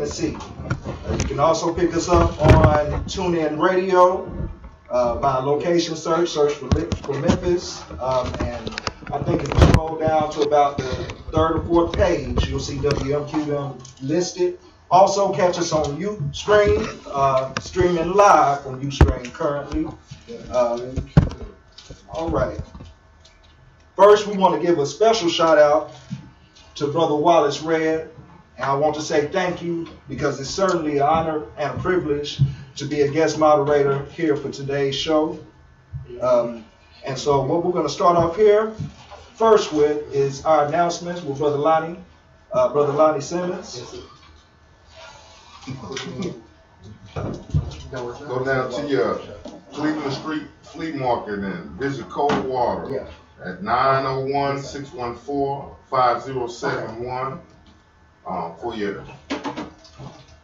Tennessee. You can also pick us up on TuneIn Radio by location search for Memphis. And I think if you scroll down to about the third or fourth page, you'll see WMQM listed. Also catch us on Ustream, streaming live from Ustream currently. All right. First, we want to give a special shout out to Brother Wallace Red. And I want to say thank you because it's certainly an honor and a privilege to be a guest moderator here for today's show. And so what we're going to start off here first with is our announcements with Brother Lonnie Simmons. Go down to your Cleveland Street Flea Market and visit Coldwater at 901-614-5071 for your $12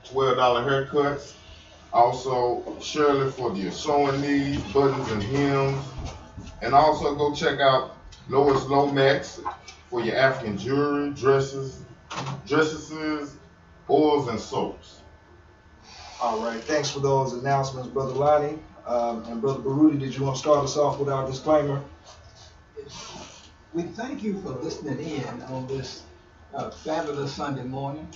haircuts. Also, Shirley for your sewing needs, buttons and hems. And also go check out Lois Lomax for your African jewelry, dresses, oils, and soaps. All right, thanks for those announcements, Brother Lonnie. And Brother Baruti, did you want to start us off with our disclaimer? We thank you for listening in on this fabulous Sunday morning.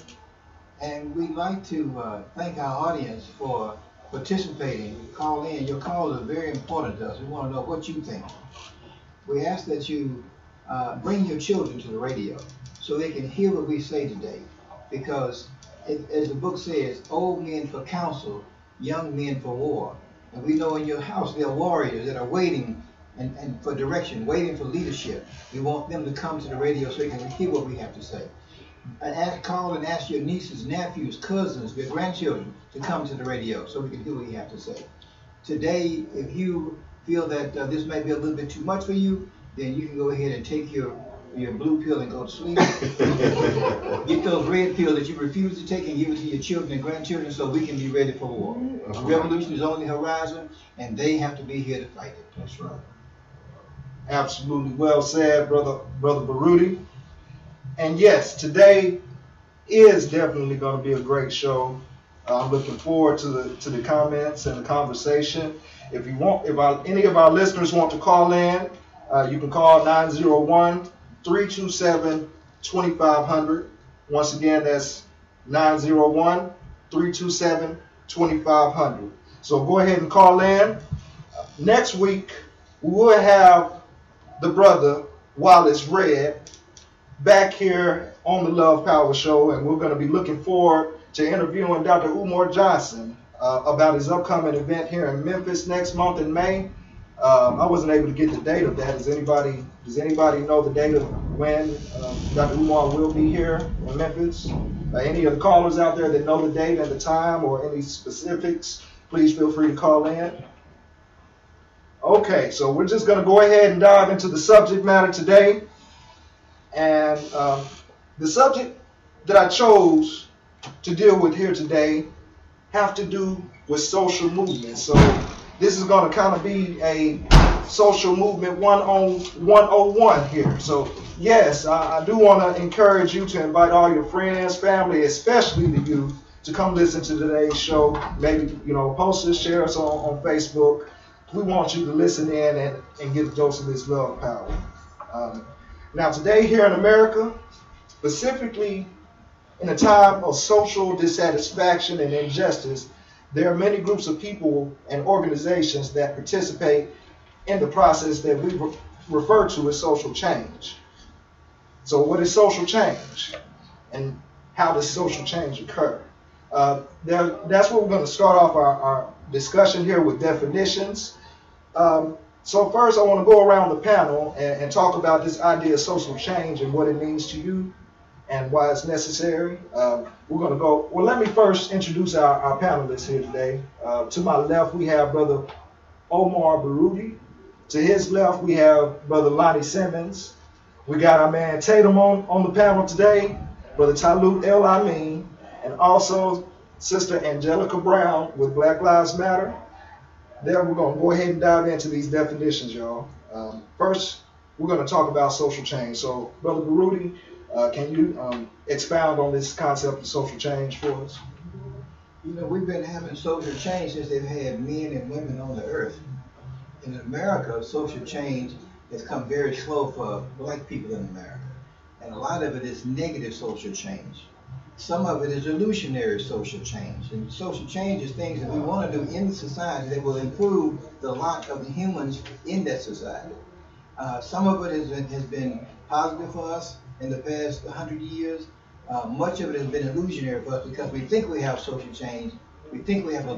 And we'd like to thank our audience for participating. Call in. Your call is very important to us. We want to know what you think. We ask that you bring your children to the radio so they can hear what we say today. Because as the book says, old men for counsel, young men for war. And we know in your house there are warriors that are waiting and for direction, waiting for leadership. We want them to come to the radio so they can hear what we have to say. And call and ask your nieces, nephews, cousins, your grandchildren to come to the radio so we can hear what you have to say. Today, if you feel that this may be a little bit too much for you, then you can go ahead and take your blue pill and go to sleep. Get those red pills that you refuse to take and give it to your children and grandchildren so we can be ready for war. Revolution is on the horizon, and they have to be here to fight it. That's right. Absolutely well said, Brother Baruti. And yes, today is definitely going to be a great show. I'm looking forward to the comments and the conversation. If any of our listeners want to call in, you can call 901-327-2500. Once again, that's 901-327-2500. So go ahead and call in. Next week, we will have the brother Wallace Red back here on the Love Power Show, and we're going to be looking forward to interviewing Dr. Umar Johnson about his upcoming event here in Memphis next month in May. I wasn't able to get the date of that. Does anybody know the date of when Dr. Umar will be here in Memphis? Any of the callers out there that know the date and the time or any specifics, please feel free to call in. Okay, so we're just going to go ahead and dive into the subject matter today. And the subject that I chose to deal with here today have to do with social movements. So this is going to kind of be a social movement 101 here. So yes, I do want to encourage you to invite all your friends, family, especially the youth, to come listen to today's show. Maybe, post this, share us on Facebook. We want you to listen in and get a dose of this love power. Now today here in America, specifically in a time of social dissatisfaction and injustice, there are many groups of people and organizations that participate in the process that we refer to as social change. So what is social change? And how does social change occur? That's where we're going to start off our discussion here with definitions. So first I want to go around the panel and talk about this idea of social change and what it means to you and why it's necessary. We're going to go, well, let me first introduce our panelists here today. To my left, we have Brother Omar Baruti. To his left, we have Brother Lonnie Simmons. We got our man Tatum on the panel today, Brother Talut El-Amin, and also Sister Angelica Brown with Black Lives Matter. Then we're going to go ahead and dive into these definitions, y'all. First, we're going to talk about social change. So, Brother Baruti, can you expound on this concept of social change for us? You know, we've been having social change since they've had men and women on the earth. In America, social change has come very slow for black people in America. And a lot of it is negative social change. Some of it is illusionary social change. And social change is things that we want to do in the society that will improve the lot of the humans in that society. Some of it has been positive for us in the past 100 years. Much of it has been illusionary for us because we think we have social change. We think we have a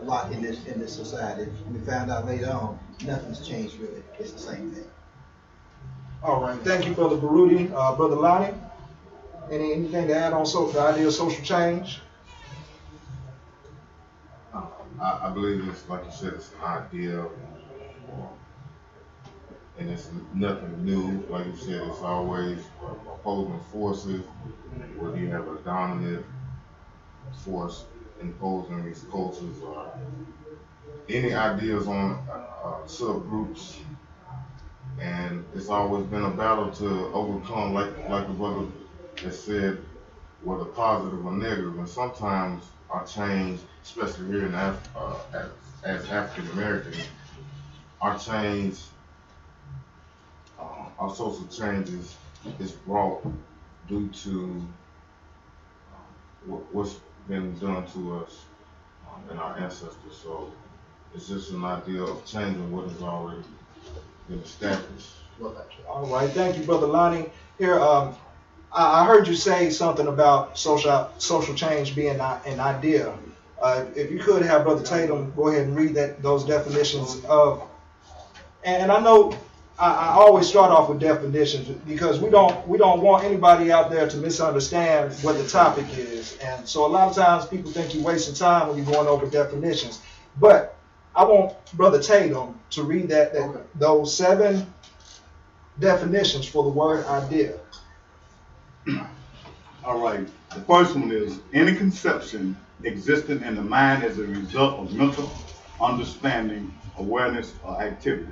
lot in this society. And we found out later on, nothing's changed really. It's the same thing. All right. Thank you, Brother Baruti. Brother Lonnie, anything to add on the idea of social change? I believe it's, like you said, it's an idea, and it's nothing new. Like you said, it's always opposing forces, whether you have a dominant force imposing these cultures or any ideas on subgroups. And it's always been a battle to overcome, like the brother has said, whether positive or negative. And sometimes our change, especially here in as African Americans, our change, our social changes is brought due to what's been done to us and our ancestors. So it's just an idea of changing what has already been established. All right, thank you, Brother Lonnie. Here, I heard you say something about social change being an idea. If you could have Brother Tatum go ahead and read those definitions of, and I know I always start off with definitions because we don't want anybody out there to misunderstand what the topic is, and so a lot of times people think you're wasting time when you're going over definitions. But I want Brother Tatum to read those 7 definitions for the word idea. All right. The first one is any conception existing in the mind as a result of mental understanding, awareness, or activity.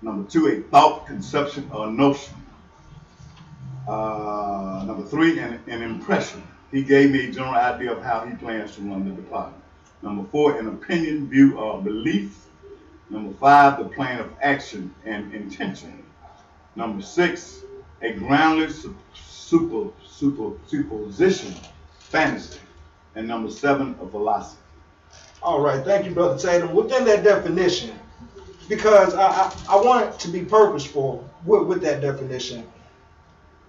Number 2, a thought, conception, or notion. Number 3, an impression. He gave me a general idea of how he plans to run the department. Number 4, an opinion, view, or belief. Number 5, the plan of action and intention. Number 6, a groundless supposition, fantasy. And number 7, a philosophy. All right, thank you, Brother Tatum. Within that definition, because I want it to be purposeful with that definition,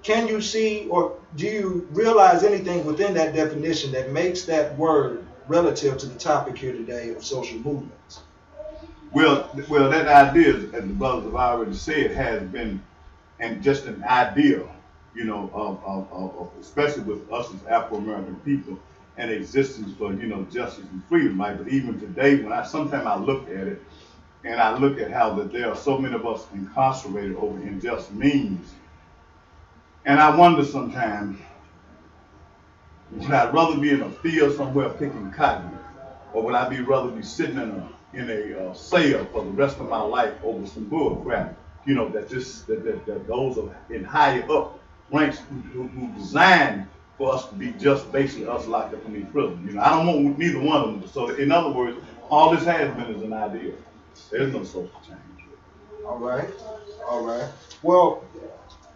can you see or do you realize anything within that definition that makes that word relative to the topic here today of social movements? Well, that idea, as the brothers have already said, has been and just an idea, you know, of especially with us as Afro-American people, and existence for, you know, justice and freedom, right? But even today, sometimes I look at it, and I look at how that there are so many of us incarcerated over unjust means, and I wonder sometimes, would I rather be in a field somewhere picking cotton, or would I rather be sitting in a cell for the rest of my life over some bull crap? You know, that those are in higher up ranks who designed for us to be just basically us locked up in these prisons. You know, I don't want neither one of them. So in other words, all this has been is an idea. There's no social change. All right. Well,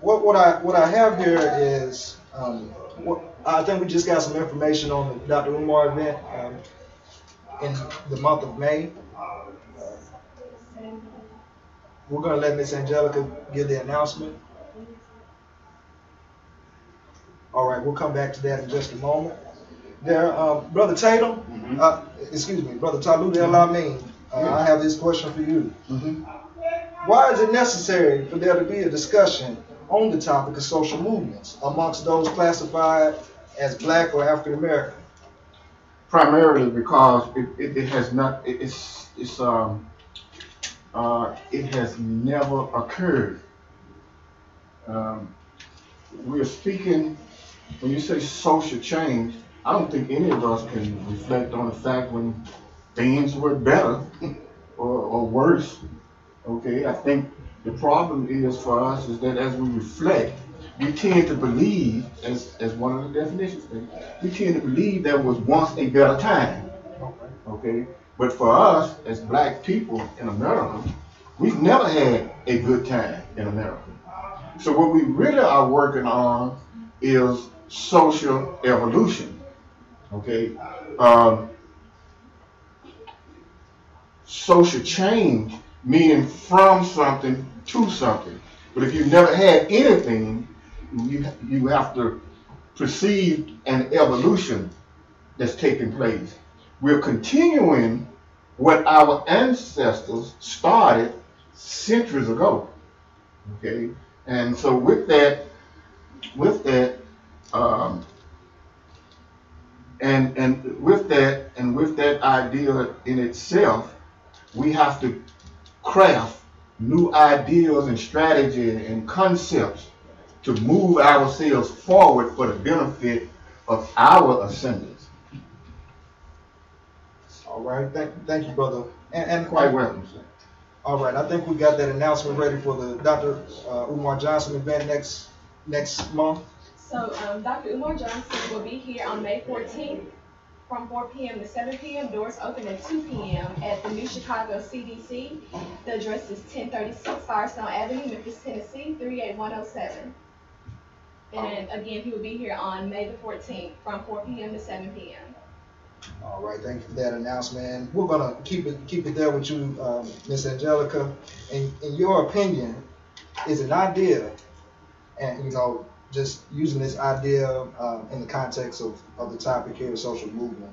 what I have here is I think we just got some information on the Dr. Umar event in the month of May. We're going to let Miss Angelica give the announcement. All right, we'll come back to that in just a moment. There, Brother Tatum, Brother Talud El-Amin, I have this question for you. Why is it necessary for there to be a discussion on the topic of social movements amongst those classified as Black or African American? Primarily because it has never occurred. We're speaking, when you say social change, I don't think any of us can reflect on the fact when things were better or worse. Okay, I think the problem is for us is that as we reflect, we tend to believe, as one of the definitions says, we tend to believe there was once a better time. Okay? But for us, as black people in America, we've never had a good time in America. So what we really are working on is social evolution. Okay? Social change, meaning from something to something. But if you've never had anything, you have to perceive an evolution that's taking place. We're continuing what our ancestors started centuries ago. Okay, and so with that, um, and with that idea in itself, we have to craft new ideas and strategy and concepts to move ourselves forward for the benefit of our ascendants. All right, thank you, brother. And Quite welcome, sir. all right, I think we got that announcement ready for the Dr. Umar Johnson event next month. So Dr. Umar Johnson will be here on May 14th from 4 p.m. to 7 p.m. Doors open at 2 p.m. at the New Chicago CDC. The address is 1036 Firestone Avenue, Memphis, Tennessee, 38107. And then again, he will be here on May the 14th from 4 p.m. to 7 p.m. All right, thank you for that announcement. And we're gonna keep it there with you, Miss Angelica. In your opinion, is an idea, and just using this idea in the context of the topic here, social movement,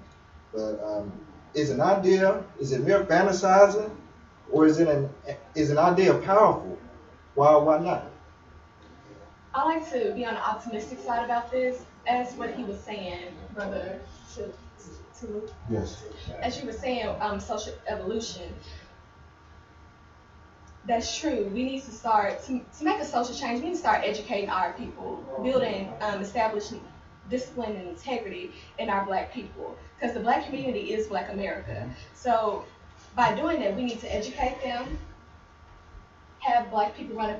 but is an idea, is it mere fantasizing, or is an idea powerful? Why not? I like to be on the optimistic side about this, as what he was saying, brother. Yes. As you were saying, social evolution. That's true. We need to start to make a social change. We need to start educating our people, building, establishing discipline and integrity in our black people, because the black community is Black America. So by doing that, we need to educate them, have black people running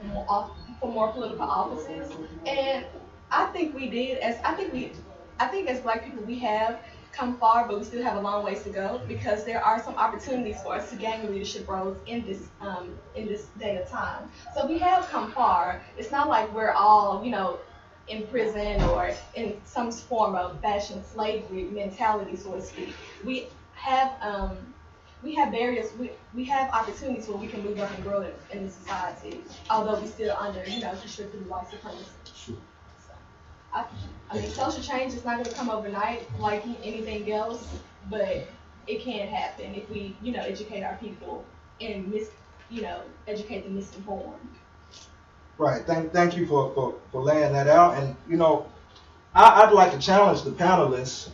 for more political offices, and I think we did. I think as black people we have come far, but we still have a long ways to go, because there are some opportunities for us to gain leadership roles in this day of time. So we have come far. It's not like we're all in prison or in some form of fashion slavery mentality, so to speak. We have barriers. We have opportunities where we can move up and grow in the society, although we still under constricted white supremacy. Sure. I mean, social change is not going to come overnight like anything else, but it can happen if we, educate our people and educate the misinformed. Right. Thank you for laying that out. And I'd like to challenge the panelists.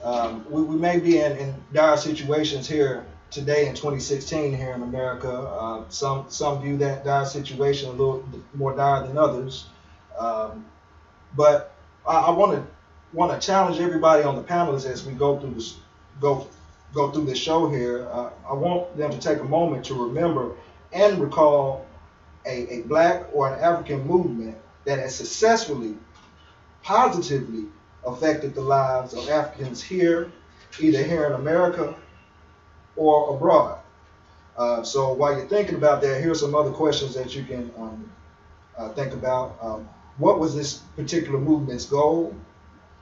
We may be in dire situations here today in 2016 here in America. Some view that dire situation a little more dire than others. But I want to challenge everybody on the panelists as we go through this show here. I want them to take a moment to remember and recall a black or an African movement that has successfully, positively affected the lives of Africans here, either here in America or abroad. So while you're thinking about that, here's some other questions that you can think about. What was this particular movement's goal?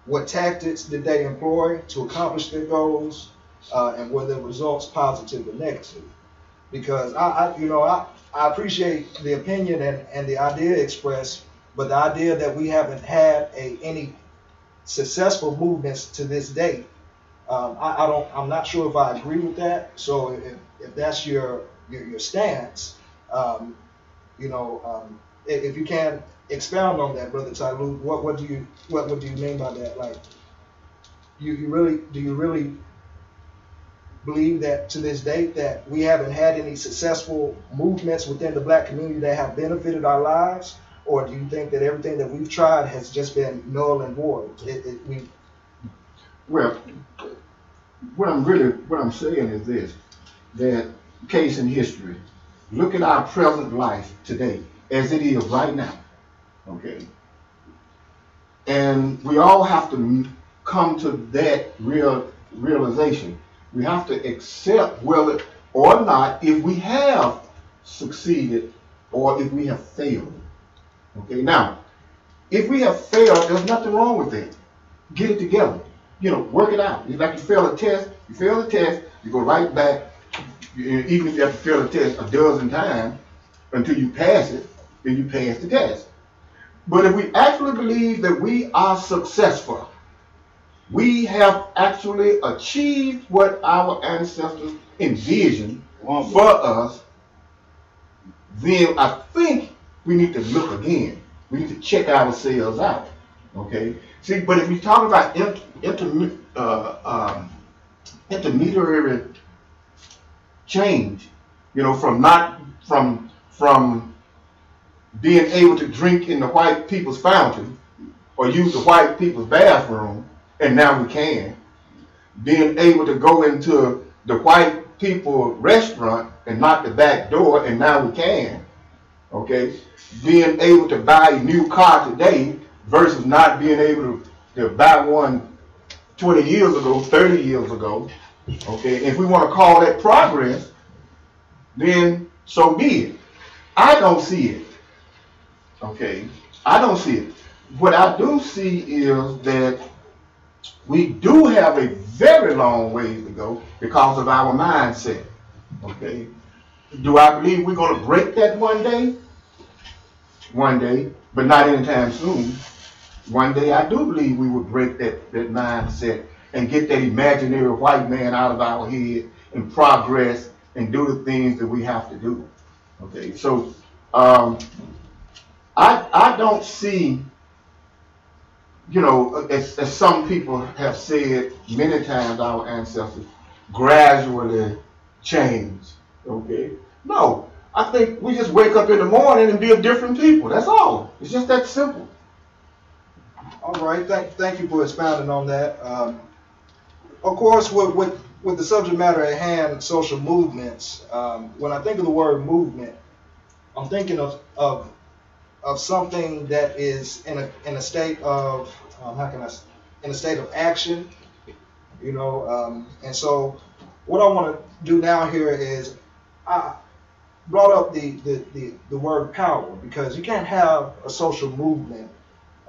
What tactics did they employ to accomplish their goals? And were the results positive or negative? Because I appreciate the opinion and the idea expressed, but the idea that we haven't had any successful movements to this date, I'm not sure if I agree with that. So if that's your stance, if you can expound on that, Brother Tyloo, what do you mean by that? Like, do you really believe that to this date that we haven't had any successful movements within the black community that have benefited our lives, or do you think that everything that we've tried has just been null and void? Well, what I'm saying is this: that case in history. Look at our present life today, as it is right now. Okay. And we all have to come to that realization. We have to accept whether or not if we have succeeded or if we have failed. Okay, now, if we have failed, there's nothing wrong with it. Get it together. You know, work it out. It's like you fail a test, you go right back, even if you have to fail a test a dozen times until you pass it, then you pass the test. But if we actually believe that we are successful, we have actually achieved what our ancestors envisioned for us, then I think we need to look again. We need to check ourselves out. Okay? See, but if we talk about intermediary change, you know, from being able to drink in the white people's fountain or use the white people's bathroom, and now we can. Being able to go into the white people restaurant and knock the back door, and now we can. Okay? Being able to buy a new car today versus not being able to buy one 20 years ago, 30 years ago. Okay? If we want to call that progress, then so be it. I don't see it. Okay? I don't see it. What I do see is that we do have a very long ways to go because of our mindset. Okay? Do I believe we're going to break that one day? One day, but not anytime soon. One day I do believe we will break that mindset and get that imaginary white man out of our head and progress and do the things that we have to do. Okay, so I don't see, you know, as some people have said many times, our ancestors gradually change. Okay, no, I think we just wake up in the morning and be a different people. That's all. It's just that simple. All right, thank you for expounding on that. Of course, with the subject matter at hand, social movements. When I think of the word movement, I'm thinking of something that is in a state of in a state of action, you know. And so, what I want to do now here is I brought up the word power, because you can't have a social movement.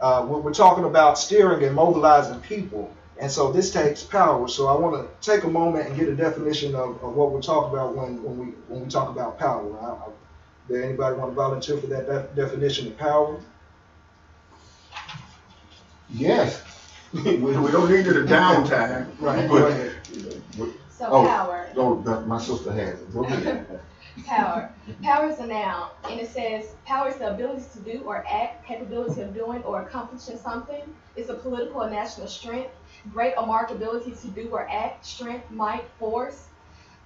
We're talking about steering and mobilizing people, and so this takes power. So I want to take a moment and get a definition of what we're talking about when we talk about power. Does anybody want to volunteer for that definition of power? Yes. we don't need it a downtime. Right. Go ahead. Power. Oh, my sister has it. Go ahead. Power. Power is a noun, and it says power is the ability to do or act, capability of doing or accomplishing something. It's a political or national strength, great or marked ability to do or act, strength, might, force,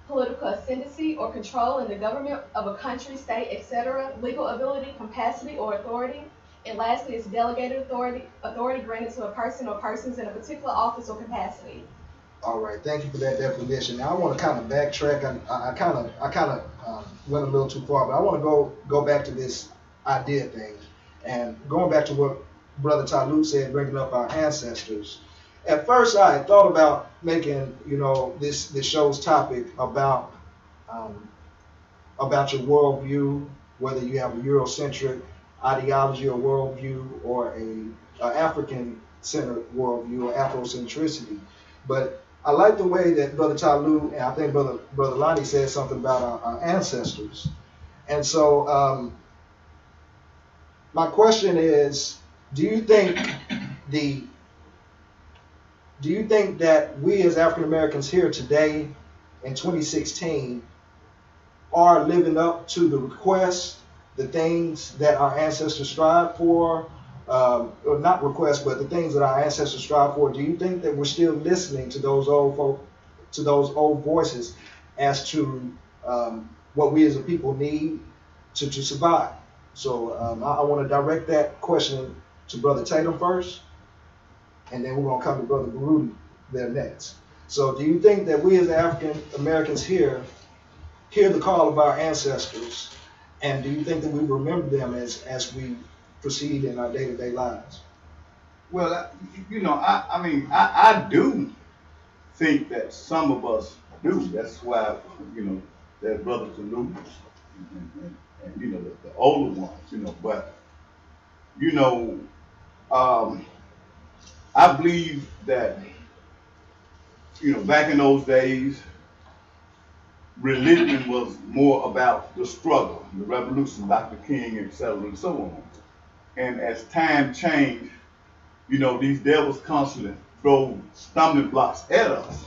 political ascendancy or control in the government of a country, state, etc., legal ability, capacity, or authority. And lastly, it's delegated authority granted to a person or persons in a particular office or capacity. All right, thank you for that definition. Now I want to kind of backtrack. I kind of went a little too far, but I want to go back to this idea thing, and going back to what Brother Talib said, bringing up our ancestors. At first, I had thought about making, you know, this show's topic about your worldview, whether you have a Eurocentric ideology or worldview, or a African-centered worldview or Afrocentricity. But I like the way that Brother Talib and I think Brother Lonnie said something about our ancestors. And so my question is, do you think that we as African Americans here today in 2016 are living up to the requests, the things that our ancestors strive for, or not requests, but the things that our ancestors strive for? Do you think that we're still listening to those old folk, to those old voices, as to what we as a people need to survive? So I want to direct that question to Brother Tatum first, and then we're going to come to Brother Baruti there next. So do you think that we as African Americans here hear the call of our ancestors, and do you think that we remember them as we proceed in our day-to-day lives? Well, I mean, I do think that some of us do. That's why, that brothers and losers, and the older ones, but, you know, um, I believe that, back in those days, religion was more about the struggle, the revolution, Dr. King, et cetera, and so on. And as time changed, these devils constantly throw stumbling blocks at us.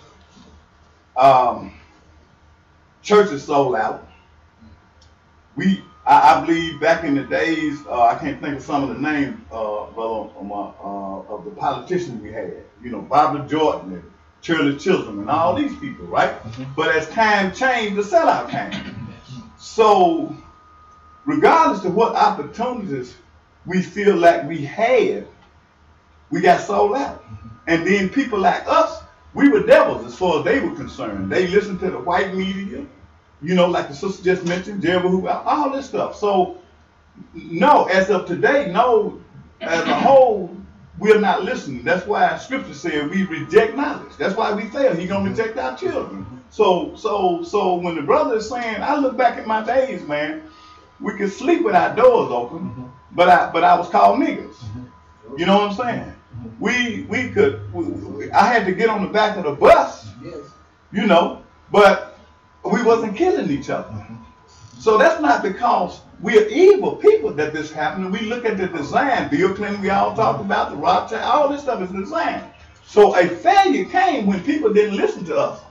Churches sold out. I believe back in the days, I can't think of some of the names, of the politicians we had. Barbara Jordan and Shirley Chisholm and all these people, right? But as time changed, the sellout came. So, regardless of what opportunities we feel like we had, we got sold out. And then people like us, we were devils as far as they were concerned. They listened to the white media, like the sister just mentioned, Jehovah, all this stuff. So, no, as of today, no, as a whole, we're not listening. That's why Scripture said we reject knowledge. That's why we fail. He's gonna reject our children. So when the brother is saying, I look back at my days, man, we could sleep with our doors open, but I was called niggas. You know what I'm saying? I had to get on the back of the bus, but we wasn't killing each other. So that's not because we're evil people that this happened. We look at the design. Bill Clinton, we all talked about, the Rothschild, all this stuff is designed. So a failure came when people didn't listen to us,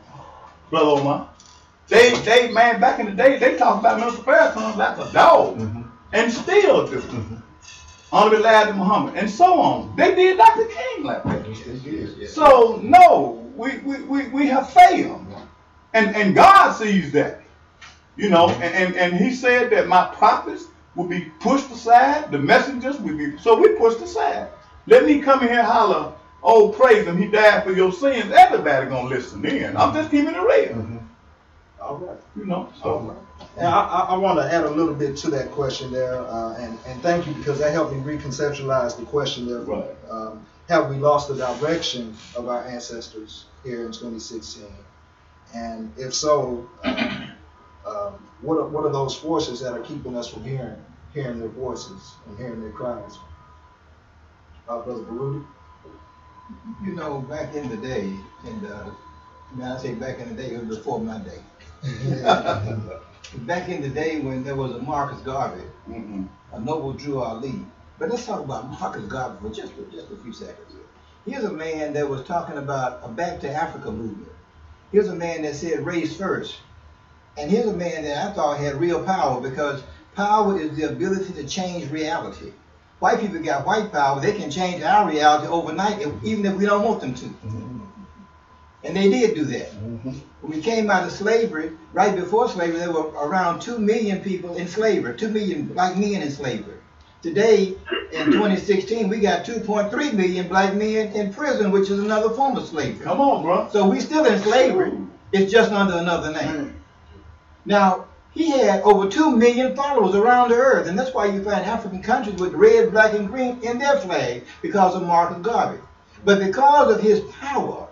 Brother Omar. Man, back in the day, they talked about Mr. Farrakhan like a dog, and still do. Honorable Elijah Muhammad, and so on. They did Dr. King like that. So no, we have failed, and God sees that, and He said that my prophets will be pushed aside, the messengers will be. So we pushed aside. Let me come in here and holler, oh praise Him, He died for your sins. Everybody gonna listen in. I'm just keeping it real. All right. So. All right. And I want to add a little bit to that question there, and thank you, because that helped me reconceptualize the question there. Right. Have we lost the direction of our ancestors here in 2016? And if so, what are those forces that are keeping us from hearing their voices and hearing their cries? Brother Baruti? Back in the day, and when I say back in the day, it was before my day. Back in the day when there was a Marcus Garvey, a Noble Drew Ali. But let's talk about Marcus Garvey for just a few seconds here. Here's a man that was talking about a Back to Africa movement. Here's a man that said race first. And here's a man that I thought had real power, because power is the ability to change reality. White people got white power. They can change our reality overnight, even if we don't want them to. And they did do that. When we came out of slavery, right before slavery, there were around 2 million people in slavery, 2 million black men in slavery. Today, in 2016, we got 2.3 million black men in prison, which is another form of slavery. Come on, bro. So we still in slavery. It's just under another name. Now, he had over 2 million followers around the earth, and that's why you find African countries with red, black, and green in their flag, because of Marcus Garvey. But because of his power,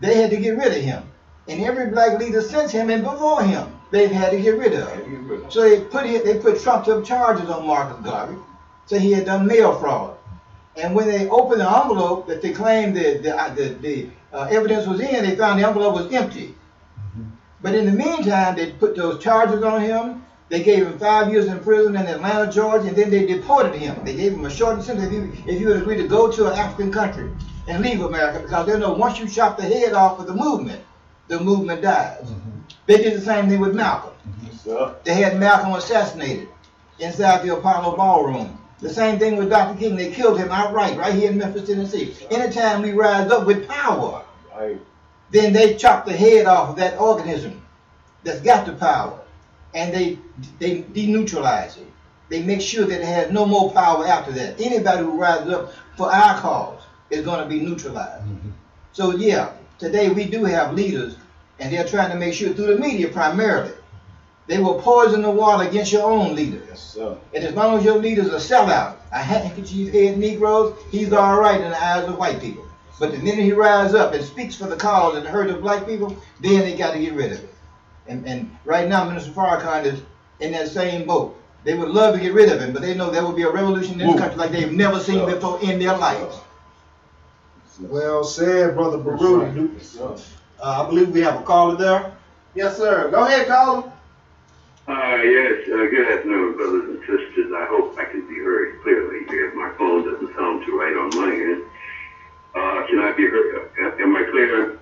they had to get rid of him. And every black leader since him and before him, they've had to get rid of him. So they put trumped-up charges on Marcus Garvey, so he had done mail fraud. And when they opened the envelope that they claimed the evidence was in, they found the envelope was empty. But in the meantime, they put those charges on him. They gave him 5 years in prison in Atlanta, Georgia, and then they deported him. They gave him a shortened sentence if he would agree to go to an African country and leave America, because they know once you chop the head off of the movement dies. They did the same thing with Malcolm. They had Malcolm assassinated inside the Apollo Ballroom. The same thing with Dr. King. They killed him outright right here in Memphis, Tennessee. Anytime we rise up with power, then they chop the head off of that organism that's got the power, and they deneutralize it. They make sure that it has no more power after that. Anybody who rises up for our cause is going to be neutralized. So yeah, today we do have leaders, and they're trying to make sure through the media primarily They will poison the water against your own leaders. Yes, sir. And as long as your leaders are sellout, a handkerchief head Negroes, he's all right in the eyes of white people. But the minute he rises up and speaks for the cause and the hurt of black people, then they got to get rid of it. And right now, Minister Farrakhan is in that same boat. They would love to get rid of him, but they know there will be a revolution in this country like they've never seen before in their lives. Well said, Brother Baruti. I believe we have a caller there. Yes, sir. Go ahead, caller. Yes, good afternoon, brothers and sisters. I hope I can be heard clearly here. My phone doesn't sound too right on my end. Can I be heard? Am I clear?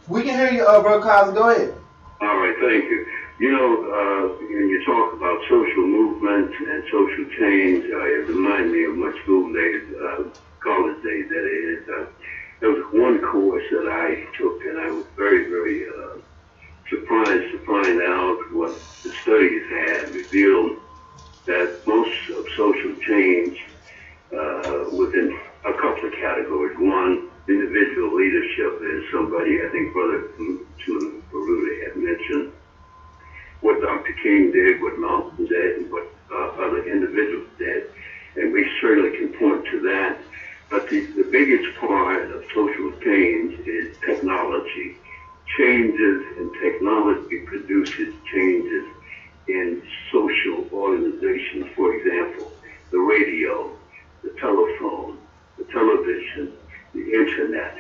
We can hear you, Brother Cosby. Go ahead. All right, thank you. You know, when you talk about social movement and social change, it reminds me of my school days, college days, that is. There was one course that I took, and I was very, very surprised to find out what the studies had revealed that most of social change within a couple of categories. One, individual leadership is somebody, I think Brother Baruti had mentioned, what Dr. King did, what Malcolm did, and what other individuals did. And we certainly can point to that. But the biggest part of social change is technology. Changes in technology produces changes in social organizations. For example, the radio, the telephone, the television, the internet.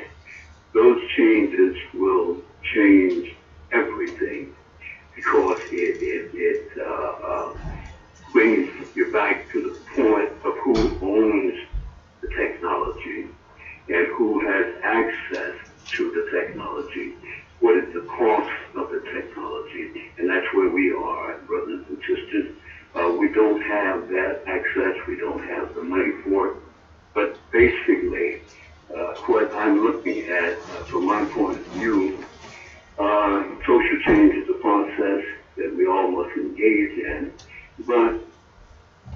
Those changes will change everything because it brings you back to the point of who owns the technology and who has access to the technology. What is the cost of the technology? And that's where we are, brothers and sisters. We don't have that access. We don't have the money for it. But basically, what I'm looking at, from my point of view, social change is a process that we all must engage in. But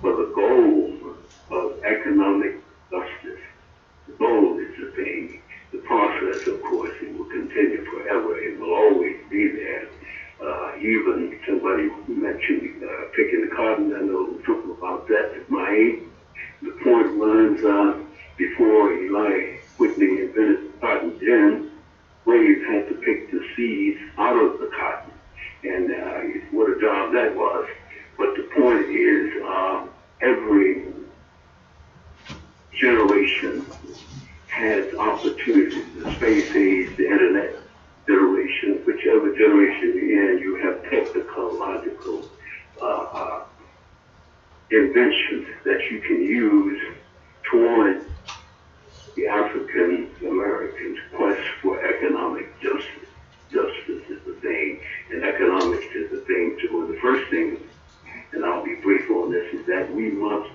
for the goal of economic justice, the goal is the thing. The process, of course, it will continue forever. It will always be there. Even somebody mentioned picking the cotton. I know something about that at my age. The point runs before Eli Whitney invented the cotton gin, slaves had to pick the seeds out of the cotton. And what a job that was. But the point is, every generation has opportunities. The space age, the internet generation, whichever generation you're in, you have technological inventions that you can use toward the African Americans' quest for economic justice. Justice is the thing, and economics is the thing too. The first thing, and I'll be brief on this, is that we must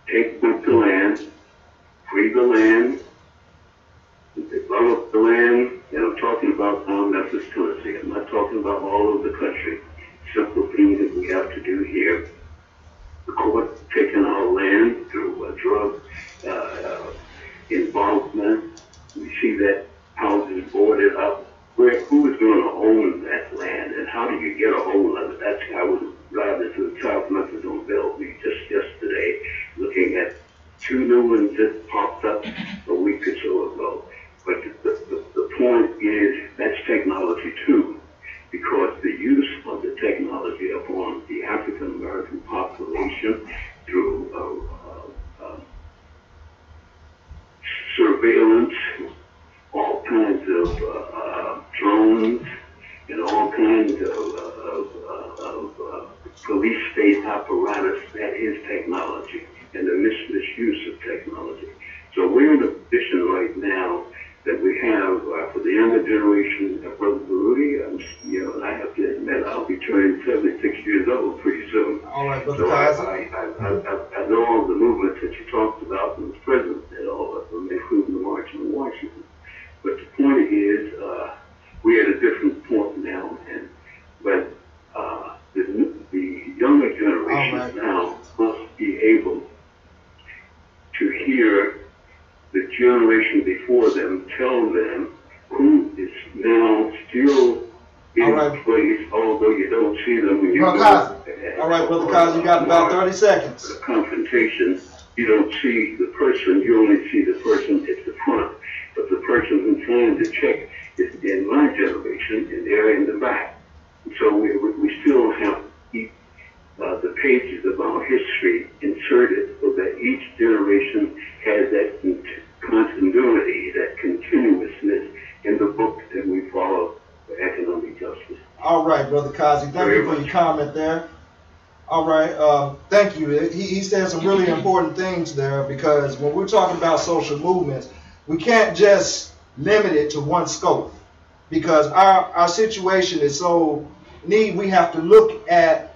take back the land, free the land, develop the land, and I'm talking about Memphis, Tennessee. I'm not talking about all over the country. Simple things that we have to do here. The court taking our land through drug involvement. We see that houses boarded up. Who is going to own that land, and how do you get a hold of it? That's how I was driving through South Memphis on Bellevue just yesterday, looking at two new ones that popped up a week or so ago. But the point is, that's technology too, because the use of the technology upon the African American population through surveillance, all kinds of drones, and all kinds of police state apparatus, that is technology, and the misuse of technology. So we're in a position right now that we have, for the younger generation, Brother Baruti, I have to admit, I'll be turning 76 years old pretty soon. All right, Brother So Kaiser. I know all the movements that you talked about and the president did, all of them, including the March on Washington. But the point is, we're at a different point now, but the younger generation now must be able to hear the generation before them tell them who is now still in place, although you don't don't see them when you Well, go. All right, Brother Kazi, you got about 30 seconds. Confrontation, you don't see the person, you only see the person at the front. But the person who's trying to check is in my generation, and they're in the back. So we still have to keep the pages of our history inserted so that each generation has that continuity, that continuousness in the book that we follow for economic justice. All right, Brother Kazi, thank you for your comment there. All right, thank you. He said some really important things there, because when we're talking about social movements, we can't just limit it to one scope, because our situation is so neat. We have to look at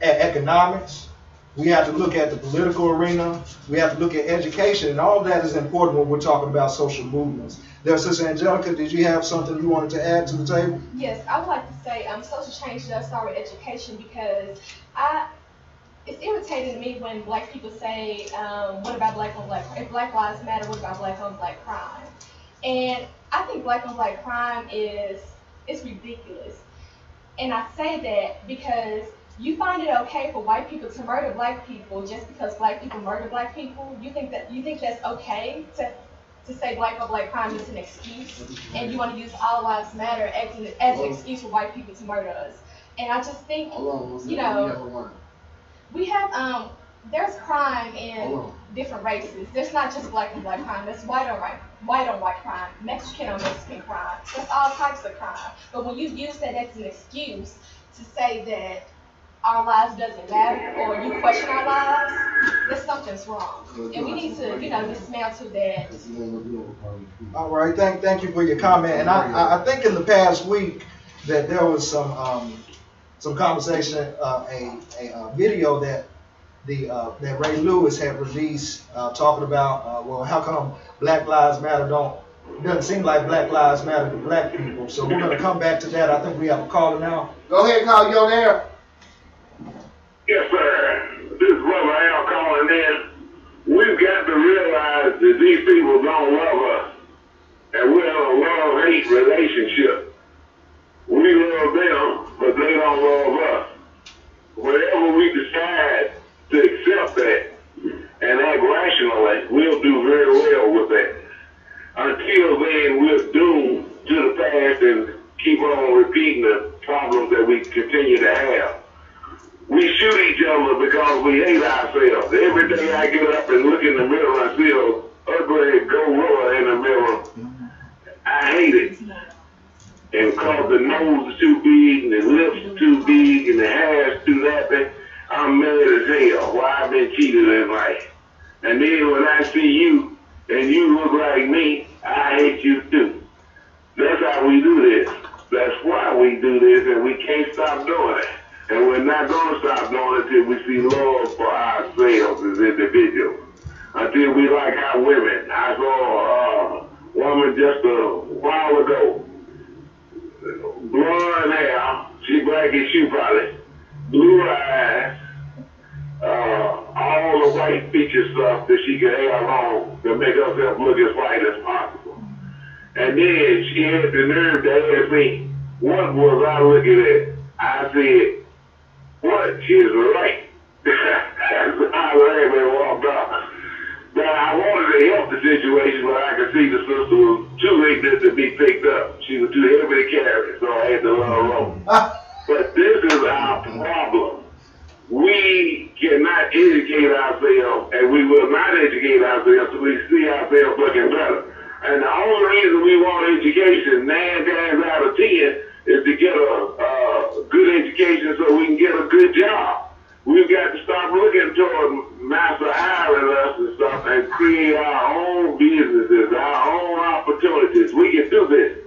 economics. We have to look at the political arena. We have to look at education, and all of that is important when we're talking about social movements. There, Sister Angelica, did you have something you wanted to add to the table? Yes, I would like to say social change does start with education, because it's irritating to me when black people say, what about black on black crime? If Black Lives Matter, what about black on black crime? And I think black on black crime is ridiculous. And I say that because you find it okay for white people to murder black people just because black people murder black people? You think that's okay to say black on black crime is an excuse, and you want to use all lives matter as an excuse for white people to murder us? And I just think, we have there's crime in different races. There's not just black on black crime. There's white on white crime, Mexican on Mexican crime. There's all types of crime. But when you use that as an excuse to say that our lives doesn't matter, or you question our lives, then something's wrong. And we need to, dismantle that. All right, thank you for your comment. And I think in the past week that there was some conversation, a video that that Ray Lewis had released, talking about well, how come Black Lives Matter doesn't seem like Black Lives Matter to black people. So we're going to come back to that. I think we have a caller now. Go ahead, call you on air. Yes, sir. This is Brother Al calling in. We've got to realize that these people don't love us, and we're in a love-hate relationship. We love them, but they don't love us. Whenever we decide to accept that and act rationally, we'll do very well with that. Until then, we're doomed to the past and keep on repeating the problems that we continue to have. We shoot each other because we hate ourselves. Every day I get up and look in the mirror, I see an ugly gorilla in the mirror. I hate it. And because the nose is too big, and the lips are too big, and the hair is too nappy, I'm mad as hell. Why I've been cheated in life. And then when I see you, and you look like me, I hate you too. That's how we do this. That's why we do this, and we can't stop doing it. And we're not going to stop doing it until we see love for ourselves as individuals. Until we like our women. I saw a woman just a while ago. Blonde hair, she black as you probably. Blue eyes, all the white feature stuff that she could have on to make herself look as white as possible. And then she had the nerve to ask me, what was I looking at? I said, what? She is right. I laughed and walked off. But I wanted to help the situation, but I could see the sister was too ignorant to be picked up. She was too heavy to carry, so I had to let her roll. But this is our problem. We cannot educate ourselves, and we will not educate ourselves until we see ourselves looking better. And the only reason we want education 9 times out of 10 is to get a good education so we can get a good job. We've got to stop looking toward master hiring us and stuff and create our own businesses, our own opportunities. We can do this.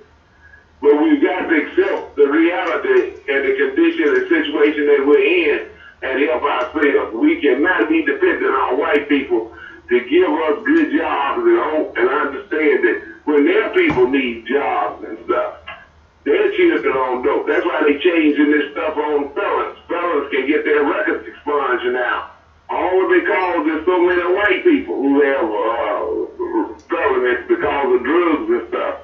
But we've got to accept the reality and the condition and situation that we're in and help ourselves. We cannot be dependent on white people to give us good jobs and understand that when their people need jobs and stuff, they're children on dope. That's why they changing this stuff on felons. Felons can get their records expunged now. All because there's so many white people who have felonies because of drugs and stuff.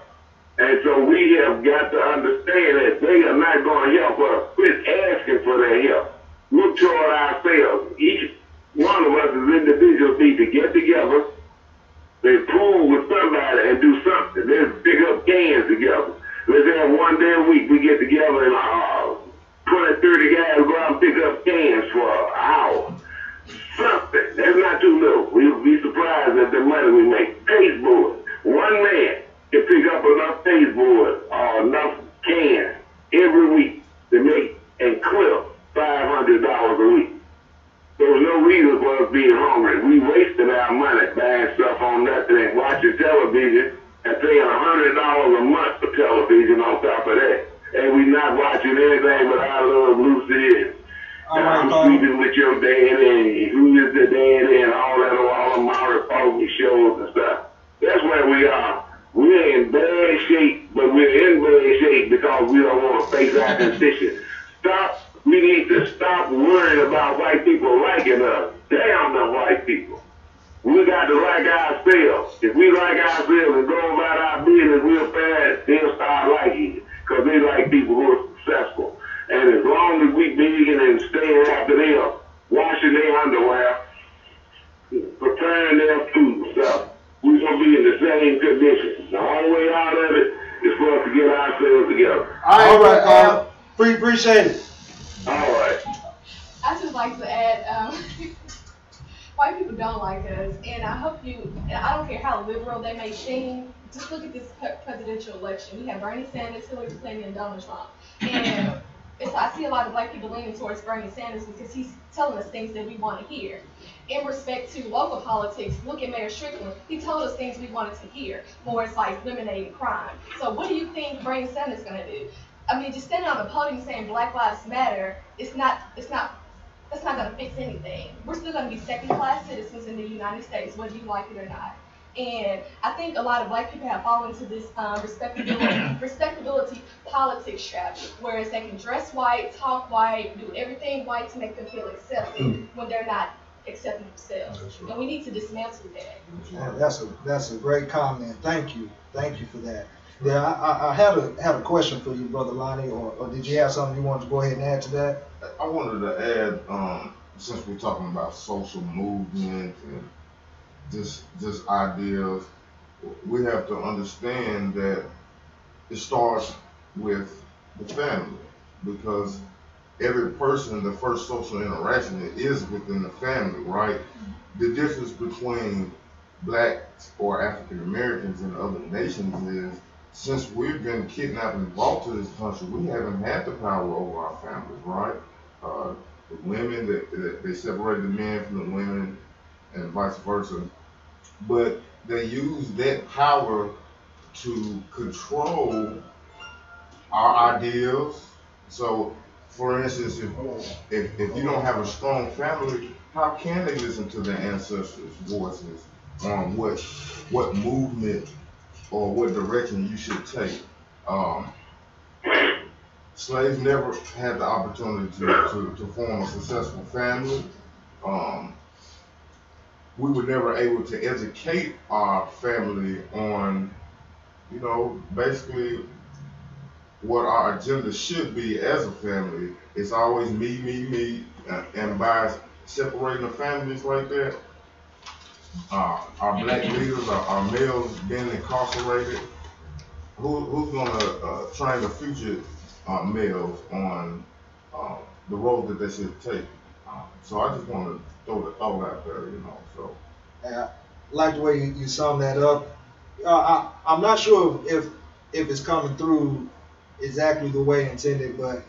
And so we have got to understand that they are not going to help us. Quit asking for help. Look toward ourselves. Each one of us as individuals need to get together, they pool with somebody and do something. Let's pick up cans together. Let's have one day a week we get together and 20, 30 guys go out and pick up cans for an hour. Something. That's not too little. We'll be surprised at the money we make. Pasteboard. One man can pick up enough pasteboard or enough cans every week to make and clip $500 a week. There's no reason for us being hungry. We wasted our money buying stuff on nothing and watching television and paying $100 a month for television on top of that. And we not watching anything but I Love Lucy. I'm sleeping with your daddy, who is the daddy, and all that, all the Maury Povey shows and stuff. That's where we are. We're in bad shape, but we're in bad shape because we don't want to face our condition. We need to stop worrying about white people liking us. Damn them white people. We got to like ourselves. If we like ourselves and go about our business real fast, they'll start liking it because they like people who are successful. And as long as we digging and staying after them, washing their underwear, preparing their food and stuff, we're going to be in the same condition. The only way out of it is for us to get ourselves together. All right, Carl. Appreciate it. All right. I just like to add, white people don't like us, and I hope and I don't care how liberal they may seem, just look at this presidential election. We have Bernie Sanders, Hillary Clinton, and Donald Trump. And I see a lot of black people leaning towards Bernie Sanders because he's telling us things that we want to hear. In respect to local politics, look at Mayor Strickland. He told us things we wanted to hear, more it's like eliminating crime. So what do you think Bernie Sanders is going to do? I mean, just standing on the podium saying Black Lives Matter, that's not going to fix anything. We're still going to be second-class citizens in the United States, whether you like it or not. And I think a lot of black people have fallen into this respectability politics trap, whereas they can dress white, talk white, do everything white to make them feel accepted when they're not accepting themselves. Right. And we need to dismantle that. Yeah, that's a great comment. Thank you for that. Yeah, I had a question for you, Brother Lonnie, or did you have something you wanted to go ahead and add to that? I wanted to add, since we're talking about social movement and just ideas, we have to understand that it starts with the family, because every person, the first social interaction is within the family, right? The difference between blacks or African Americans and other nations is, since we've been kidnapped and brought to this country, we haven't had the power over our families, right? The women, they separate the men from the women and vice versa. But they use that power to control our ideals. So, for instance, if you don't have a strong family, how can they listen to their ancestors' voices on what movement or what direction you should take? Slaves never had the opportunity to form a successful family. We were never able to educate our family on, basically what our agenda should be as a family. It's always me, and by separating the families like that, our black leaders, our males being incarcerated, who's gonna train the future males on the road that they should take? So I just want to throw the thought out there, So I like the way you sum that up. I'm not sure if it's coming through exactly the way intended, but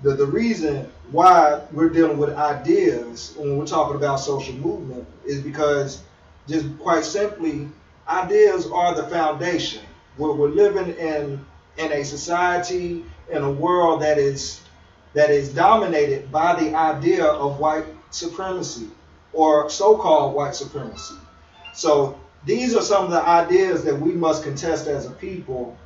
the reason why we're dealing with ideas when we're talking about social movement is because, just quite simply, ideas are the foundation. We're living in a society, in a world that is dominated by the idea of white supremacy, or so-called white supremacy. So these are some of the ideas that we must contest as a people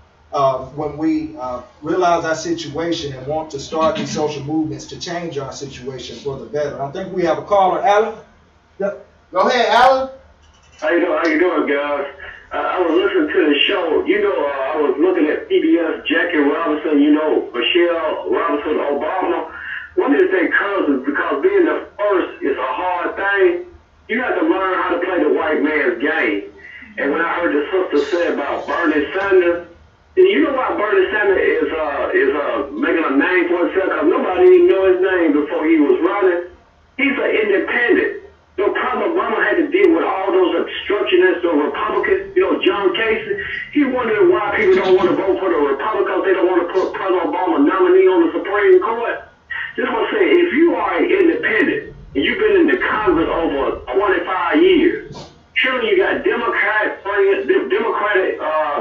when we realize our situation and want to start these social movements to change our situation for the better. I think we have a caller, Alan. Go ahead, Alan. How you doing, guys? I was listening to the show. I was looking at PBS, Jackie Robinson, Michelle Robinson Obama. What is their Supreme Court. Just want to say, if you are an independent and you've been in the Congress over 25 years, surely you got Democratic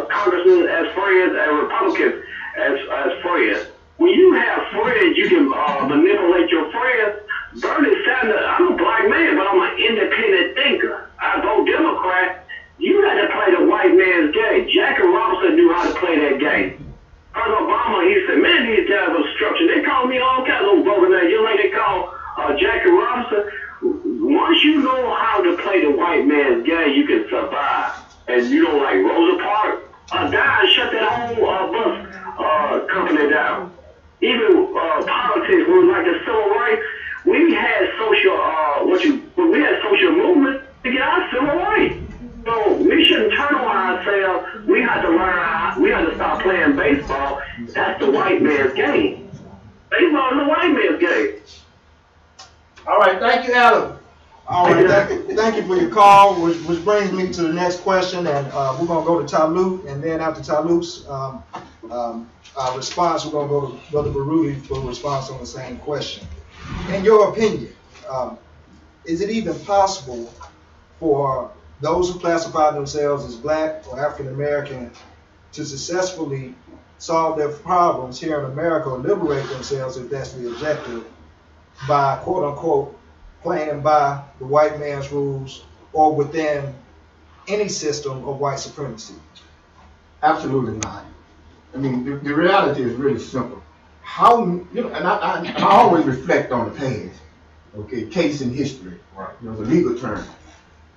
congressmen as friends and Republicans as friends. When you have friends, you can manipulate your friends. Bernie Sanders, I'm a black man, but I'm an independent thinker. I vote Democrat. You got to play the white man's game. Jackie Robinson knew how to play that game. President Obama, he said, man, these guys are structured. They call me all kinds of voting names. You know, like they call Jackie Robinson. Once you know how to play the white man's game, you can survive. And you know, like Rosa Parks died and shut that whole bus company down. Even politics, when like the civil rights, we had social movement to get our civil rights. So we shouldn't turn on ourselves. We have to learn we have to stop playing baseball. That's the white man's game. Baseball is the white man's game. All right, thank you, Alan. All right, thank you for your call, which brings me to the next question, and we're going to go to Taluk, and then after Taluk's response, we're going to go to Brother Baruti for a response on the same question. In your opinion, is it even possible for those who classify themselves as black or African American to successfully solve their problems here in America or liberate themselves, if that's the objective, by quote unquote playing by the white man's rules or within any system of white supremacy? Absolutely not. I mean, the reality is really simple. How, you know, and I always reflect on the past. Okay, case in history. Right. You know, the legal term.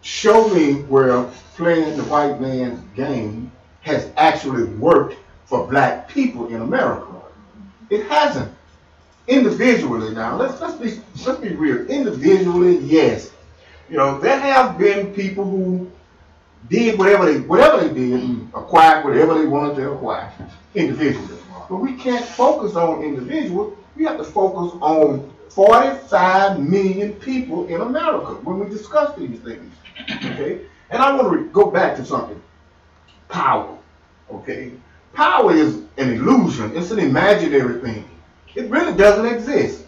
Show me where playing the white man's game has actually worked for black people in America. It hasn't. Individually now, let's be real. Individually, yes. You know, there have been people who did whatever they did and acquired whatever they wanted to acquire individually. But we can't focus on individuals. We have to focus on 45 million people in America when we discuss these things. Okay? And I want to go back to something. Power. Okay? Power is an illusion. It's an imaginary thing. It really doesn't exist.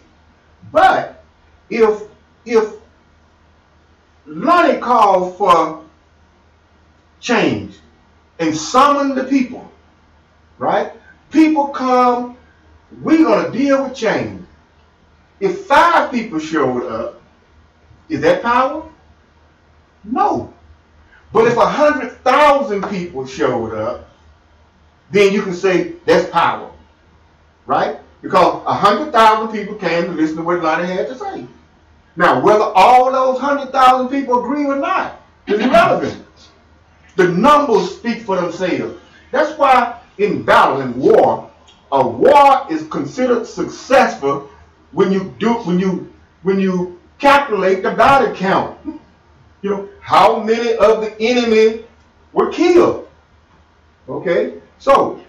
But if Lonnie called for change and summoned the people, right? People come, we're going to deal with change. If 5 people showed up, is that power? No. But if 100,000 people showed up, then you can say that's power, right? Because 100,000 people came to listen to what Lonnie had to say. Now, whether all those 100,000 people agree or not is irrelevant. The numbers speak for themselves. That's why in battle, in war, a war is considered successful when you calculate the battle count. You know, how many of the enemy were killed. Okay? So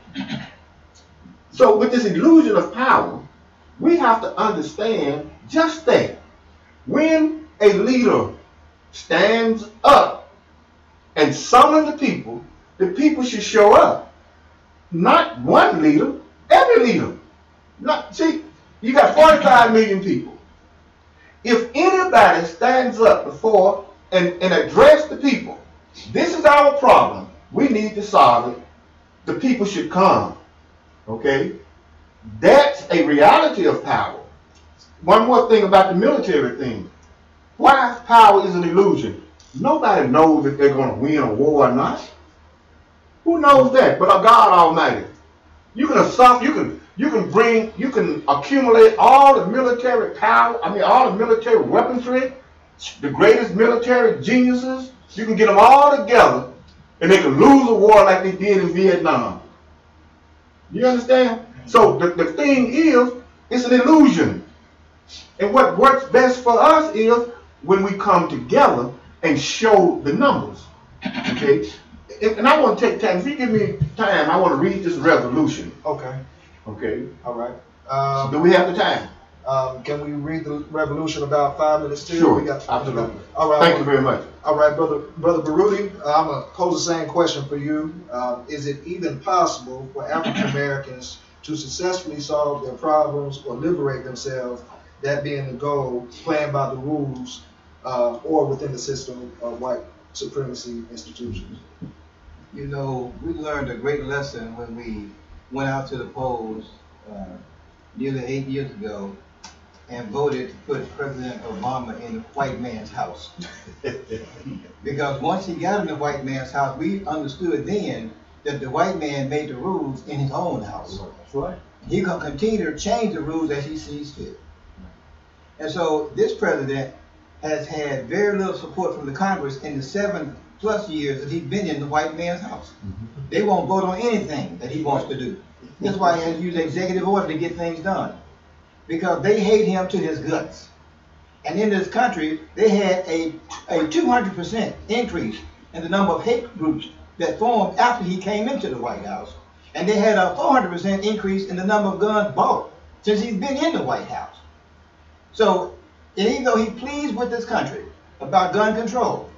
with this illusion of power, we have to understand just that when a leader stands up and summons the people should show up. Not one leader, every leader. See, you got 45 million people. If anybody stands up before and address the people, this is our problem, we need to solve it, the people should come. Okay? That's a reality of power. One more thing about the military thing. Why power is an illusion? Nobody knows if they're going to win a war or not. Who knows that but a God Almighty? You can accumulate all the military power, all the military weaponry, the greatest military geniuses, you can get them all together and they can lose a war like they did in Vietnam. You understand? So the thing is, it's an illusion. And what works best for us is when we come together and show the numbers. Okay? And I want to take time. If you give me time, I want to read this resolution. Okay. Okay. All right. Do we have the time? Can we read the resolution about 5 minutes too? Sure. Absolutely. All right. Thank you very much. All right, brother Baruti, I'm gonna pose the same question for you. Is it even possible for African Americans to successfully solve their problems or liberate themselves, that being the goal, playing by the rules or within the system of white supremacy institutions. You know, we learned a great lesson when we went out to the polls nearly 8 years ago and voted to put President Obama in the white man's house. Because once he got in the white man's house, we understood then that the white man made the rules in his own house. That's right. He can continue to change the rules as he sees fit. And so this president has had very little support from the Congress in the 7+ years that he's been in the white man's house. They won't vote on anything that he wants to do. That's why he has to use executive order to get things done. Because they hate him to his guts. And in this country, they had a 200% increase in the number of hate groups that formed after he came into the White House. And they had a 400% increase in the number of guns bought since he's been in the White House. So, even though he's pleased with this country about gun control,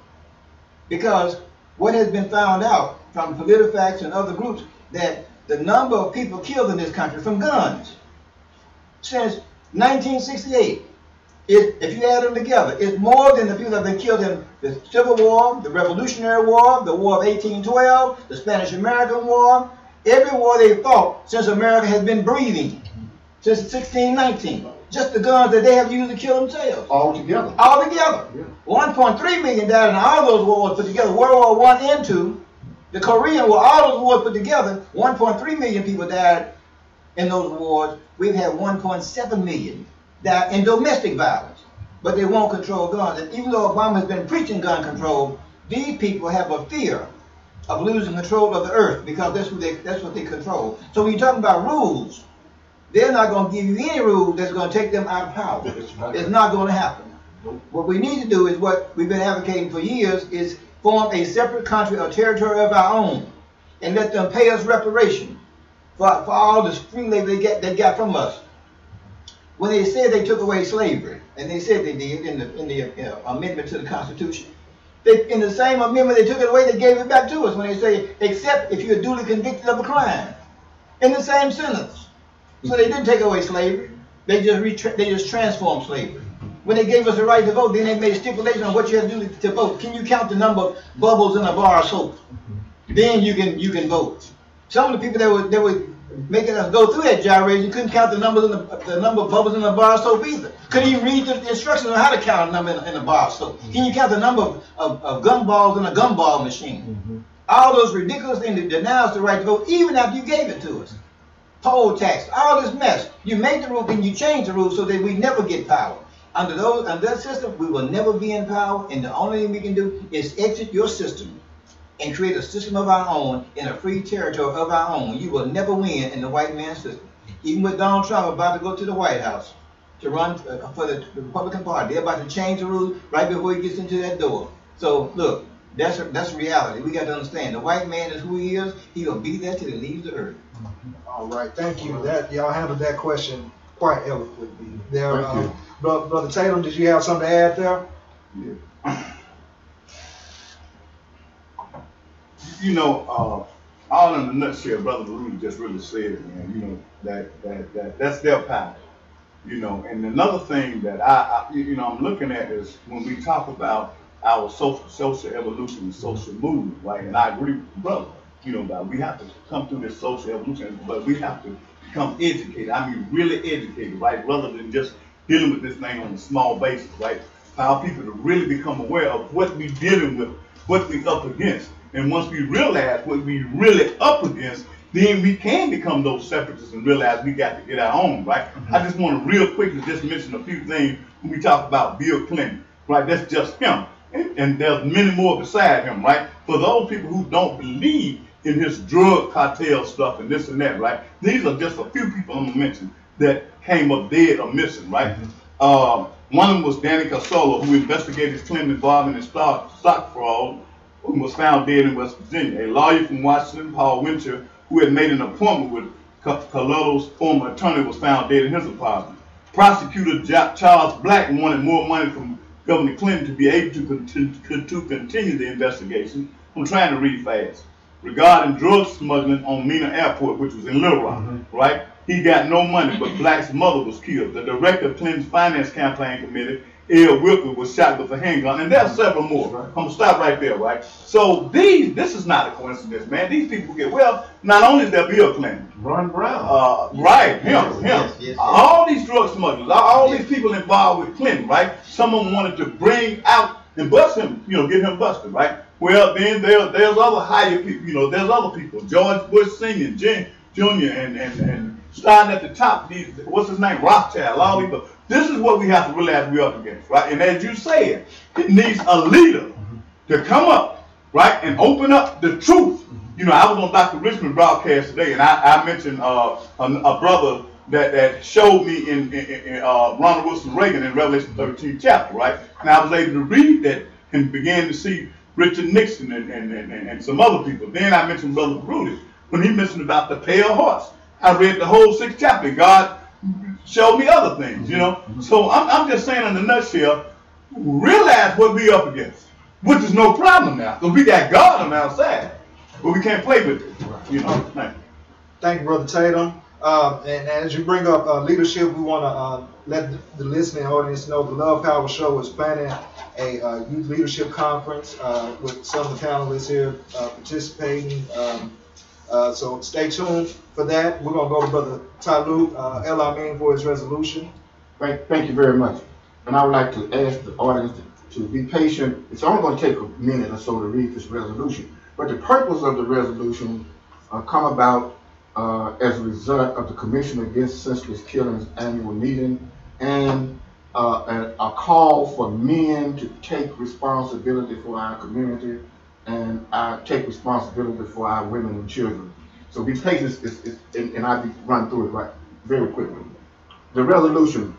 because what has been found out from PolitiFact and other groups, that the number of people killed in this country from guns since 1968, if you add them together, it's more than the people that have been killed in the Civil War, the Revolutionary War, the War of 1812, the Spanish-American War, every war they fought since America has been breathing, since 1619. Just the guns that they have used to kill themselves. All together. All together. Yeah. 1.3 million died in all those wars put together. World War I and II, the Korean War, all those wars put together, 1.3 million people died in those wars. We've had 1.7 million die in domestic violence. But they won't control guns. And even though Obama has been preaching gun control, these people have a fear of losing control of the earth because that's what they control. So when you're talking about rules, they're not going to give you any rule that's going to take them out of power. It's not going to happen. What we need to do is what we've been advocating for years, is form a separate country or territory of our own and let them pay us reparation for all the free labor they got from us. When they said they took away slavery, and they said they did in the amendment to the Constitution, in the same amendment they took it away, they gave it back to us when they say, except if you're duly convicted of a crime, in the same sentence. So they didn't take away slavery. They just transformed slavery. When they gave us the right to vote, then they made a stipulation on what you have to do to vote. Can you count the number of bubbles in a bar of soap? Then you can vote. Some of the people that were making us go through that gyration couldn't count the number of bubbles in a bar of soap either. Couldn't even read the instructions on how to count a number in a bar of soap. Can you count the number of gumballs in a gumball machine? All those ridiculous things that deny us the right to vote, even after you gave it to us. Poll tax, all this mess. You make the rule, then you change the rules so that we never get power. Under that system, we will never be in power, and the only thing we can do is exit your system and create a system of our own in a free territory of our own. You will never win in the white man's system. Even with Donald Trump about to go to the White House to run for the Republican Party, they're about to change the rules right before he gets into that door. So look, that's reality. We got to understand the white man is who he is. He will be there till he leaves the earth. All right, thank you. Y'all handled that question quite eloquently. There, Brother Tatum, did you have something to add there? Yeah. You know, all in a nutshell, Brother Baruch just really said it, man. You know, that's their power. You know, and another thing that I'm looking at is when we talk about our social evolution and social movement, right? And I agree with the brother. You know, that we have to come through this social evolution, but we have to become educated. I mean, really educated, right? Rather than just dealing with this thing on a small basis, right? Allow people to really become aware of what we're dealing with, what we're up against. And once we realize what we're really up against, then we can become those separatists and realize we got to get our own, right? I just want to real quickly just mention a few things when we talk about Bill Clinton, right? That's just him. And there's many more beside him, right? For those people who don't believe in his drug cartel stuff and this and that, right? These are just a few people I'm gonna mention that came up dead or missing, right? One of them was Danny Casolo, who investigated Clinton's involvement in stock fraud, who was found dead in West Virginia. A lawyer from Washington, Paul Winter, who had made an appointment with Caloto's former attorney, was found dead in his apartment. Prosecutor Charles Black wanted more money from Governor Clinton to be able to continue the investigation. I'm trying to read fast. Regarding drug smuggling on Mena Airport, which was in Little Rock, right? He got no money, but Black's mother was killed. The director of Clinton's finance campaign committee, Ed Wilker, was shot with a handgun, and there are several more. Right. I'm gonna stop right there, right? So this is not a coincidence, man. These people get, well, not only is there Bill Clinton, Ron Brown, right, him, yes. all these drug smugglers, all these people involved with Clinton, right? Someone wanted to bring out and bust him, get him busted, right? Well, then there's other higher people, there's other people, George Bush Sr., Jr., and starting at the top, what's his name, Rothschild, all these people. This is what we have to really have to be up against, right? And as you said, it needs a leader to come up, right, and open up the truth. I was on Dr. Richmond broadcast today, and I mentioned a brother that showed me in Ronald Wilson Reagan in Revelation 13 chapter, right? And I was able to read that and began to see Richard Nixon and some other people. Then I mentioned Brother Brutus when he mentioned about the pale horse. I read the whole 6th chapter. God showed me other things, So I'm just saying in a nutshell, realize what we up against, which is no problem now, because we got God on our side, but we can't play with it, Thank you, Brother Tatum. And as you bring up leadership, we want to let the listening audience know the Love Power Show is planning a youth leadership conference with some of the panelists here participating. So stay tuned for that. We're going to go to Brother Talib El-Amin for his resolution. Thank you very much. And I would like to ask the audience to be patient. It's only going to take a minute or so to read this resolution. But the purpose of the resolution come about as a result of the Commission Against Senseless Killings annual meeting and a call for men to take responsibility for our community and take responsibility for our women and children. So be patient, and I'll run through it very quickly. The resolution,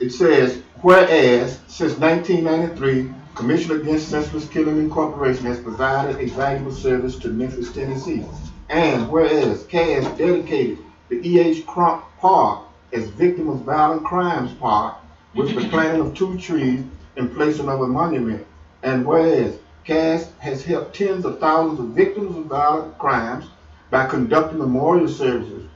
it says, whereas since 1993, Commission Against Senseless Killing Incorporation has provided a valuable service to Memphis, Tennessee. And whereas CAS dedicated the E.H. Crump Park as Victim of Violent Crimes Park with the planting of 2 trees and placing of a monument. And whereas CAS has helped tens of thousands of victims of violent crimes by conducting memorial services,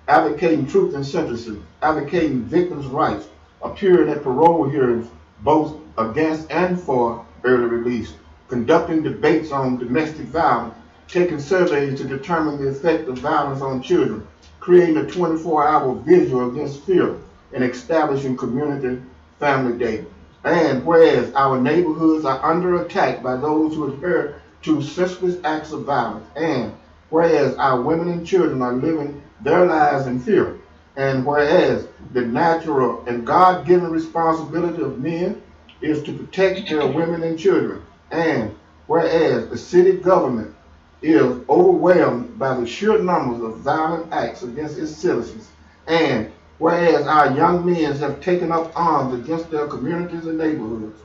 advocating truth in sentencing, advocating victims' rights, appearing at parole hearings both against and for early release, conducting debates on domestic violence, taking surveys to determine the effect of violence on children, creating a 24-hour vigil against fear, and establishing Community Family Day. And whereas our neighborhoods are under attack by those who adhere to senseless acts of violence, and whereas our women and children are living their lives in fear, and whereas the natural and God-given responsibility of men is to protect their women and children, and whereas the city government is overwhelmed by the sheer numbers of violent acts against its citizens, and whereas our young men have taken up arms against their communities and neighborhoods,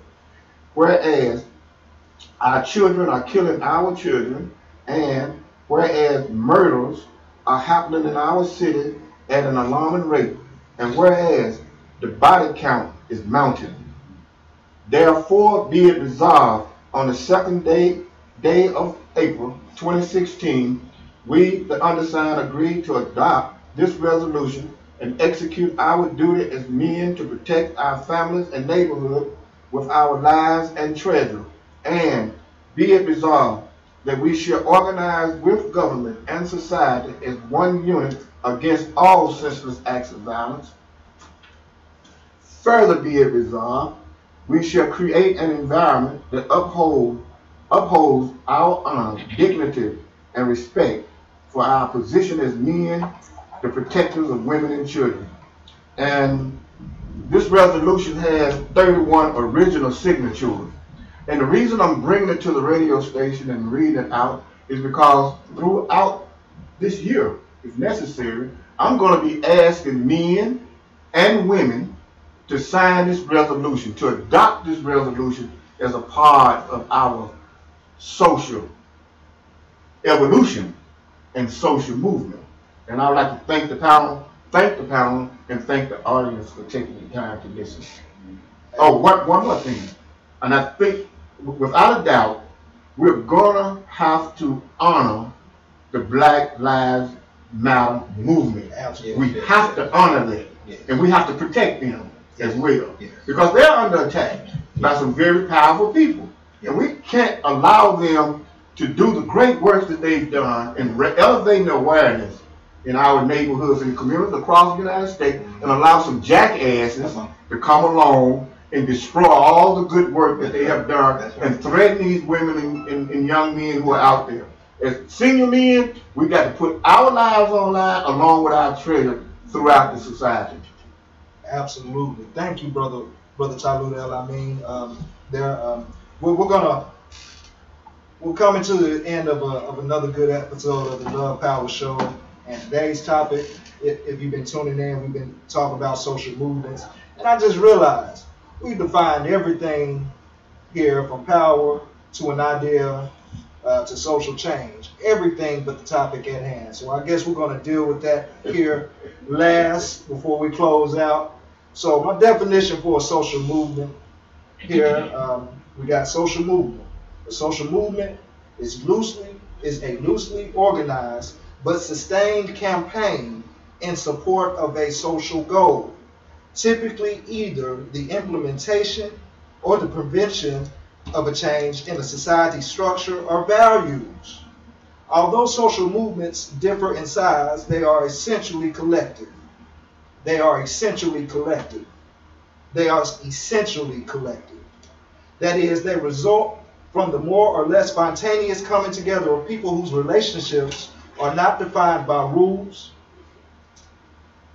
whereas our children are killing our children, and whereas murders are happening in our city at an alarming rate, and whereas the body count is mounting. Therefore be it resolved on the second day of April 2016, we, the undersigned, agree to adopt this resolution and execute our duty as men to protect our families and neighborhood with our lives and treasure. And be it resolved that we shall organize with government and society as one unit against all senseless acts of violence. Further be it resolved, we shall create an environment that upholds our honor, dignity, and respect for our position as men, the protectors of women and children. And this resolution has 31 original signatures. And the reason I'm bringing it to the radio station and reading it out is because throughout this year, if necessary, I'm going to be asking men and women to sign this resolution, to adopt this resolution as a part of our social evolution and social movement. And I would like to thank the panel, and thank the audience for taking the time to listen. Oh, one more thing. And I think, without a doubt, we're gonna have to honor the Black Lives Matter movement. Absolutely. We have to honor them, and we have to protect them as well, because they're under attack by some very powerful people, and we can't allow them to do the great work that they've done and elevating awareness in our neighborhoods and communities across the United States, and allow some jackasses to come along and destroy all the good work that they have done and threaten these women and young men who are out there. As senior men, we got to put our lives online along with our treasure throughout the society. Absolutely. Thank you, brother Talud El-Amin. We're coming to the end of another good episode of the Love Power Show. And today's topic, if you've been tuning in, we've been talking about social movements. And I just realized we defined everything here, from power to an idea to social change. Everything but the topic at hand. So I guess we're going to deal with that here last before we close out. So my definition for a social movement here, we got social movement. A social movement is a loosely organized but sustained campaign in support of a social goal, typically either the implementation or the prevention of a change in a society's structure or values. Although social movements differ in size, they are essentially collective. They are essentially collective. That is, they result from the more or less spontaneous coming together of people whose relationships are not defined by rules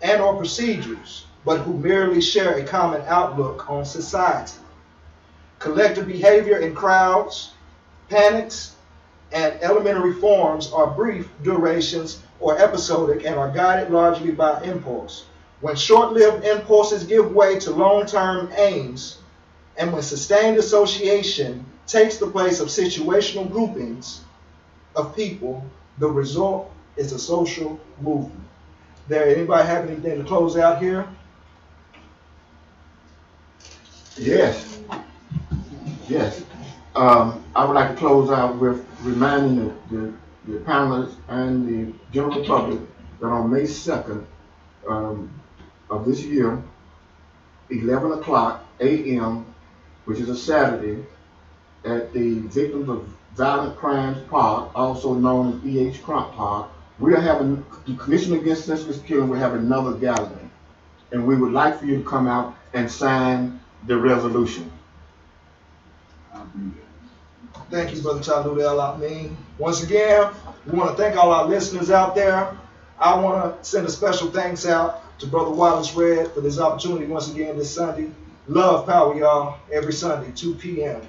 and or procedures, but who merely share a common outlook on society. Collective behavior in crowds, panics, and elementary forms are brief durations or episodic and are guided largely by impulse. When short-lived impulses give way to long-term aims, and when sustained association takes the place of situational groupings of people, the result is a social movement. Anybody have anything to close out here? Yes. I would like to close out with reminding the panelists and the general public that on May 2nd of this year, 11 o'clock a.m., which is a Saturday, at the Victims of Violent Crimes Park, also known as E.H. Crump Park, we are having, the Commission Against Senseless Killing will have another gathering. And we would like for you to come out and sign the resolution. Thank you, Brother Talud El-Amin. Once again, we want to thank all our listeners out there. I want to send a special thanks out to Brother Wallace Red for this opportunity once again this Sunday. Love Power, y'all, every Sunday, 2 p.m.